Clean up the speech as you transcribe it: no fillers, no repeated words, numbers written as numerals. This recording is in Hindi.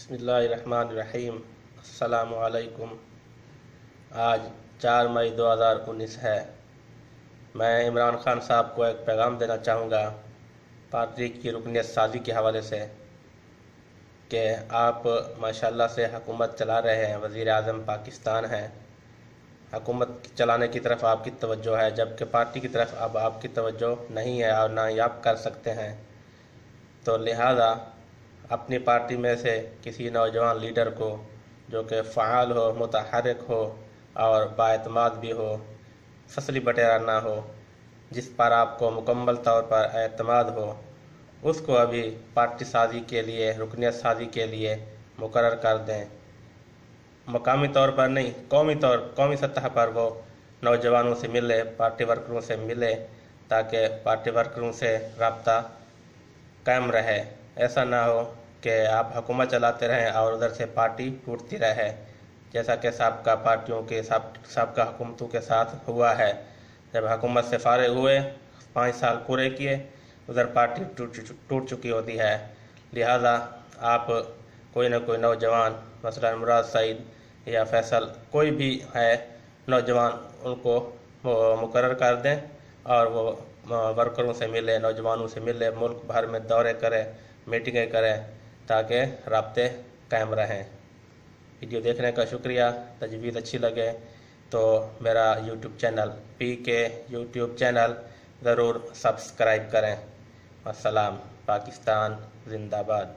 बिस्मिल्लाहिर्रहमानिर्रहीम। अस्सलामु अलैकुम। आज 4 मई 2019 है। मैं इमरान खान साहब को एक पैगाम देना चाहूँगा पार्टी की रुकनियत साजी के हवाले से कि आप माशाल्लाह से हुकूमत चला रहे हैं, वज़ीर आज़म पाकिस्तान हैं, हुकूमत चलाने की तरफ आपकी तवज्जो है, जबकि पार्टी की तरफ अब आपकी तवज्जो नहीं है और ना ही आप कर सकते हैं। तो लिहाजा अपनी पार्टी में से किसी नौजवान लीडर को जो कि फ़आल हो, मुतहर्रिक हो और बाएतमाद भी हो, फसली बटेरा ना हो, जिस पर आपको मुकम्मल तौर पर एतमाद हो, उसको अभी पार्टी साजी के लिए, रुकनियत साजी के लिए मुकर्रर कर दें। मकामी तौर पर नहीं, कौमी सतह पर वो नौजवानों से मिले, पार्टी वर्करों से मिले, ताकि पार्टी वर्करों से रब्ता कायम रहे। ऐसा ना हो कि आप हुकूमत चलाते रहें और उधर से पार्टी टूटती रहे, जैसा कि साबका पार्टियों के साबका हुकूमतों के साथ हुआ है। जब हुकूमत से फारिग हुए, 5 साल पूरे किए, उधर पार्टी टूट चुकी होती है। लिहाजा आप कोई ना कोई नौजवान, मसलन मुराद सईद या फैसल, कोई भी है नौजवान, उनको वो मुकर्रर कर दें और वो वर्करों से मिले, नौजवानों से मिले, मुल्क भर में दौरे करें, मीटिंगें करें, ताकि राब्ते कायम रहें। वीडियो देखने का शुक्रिया। तजवीज़ अच्छी लगे तो मेरा YouTube channel PK YouTube channel ज़रूर सब्सक्राइब करें। अस्सलाम। पाकिस्तान जिंदाबाद।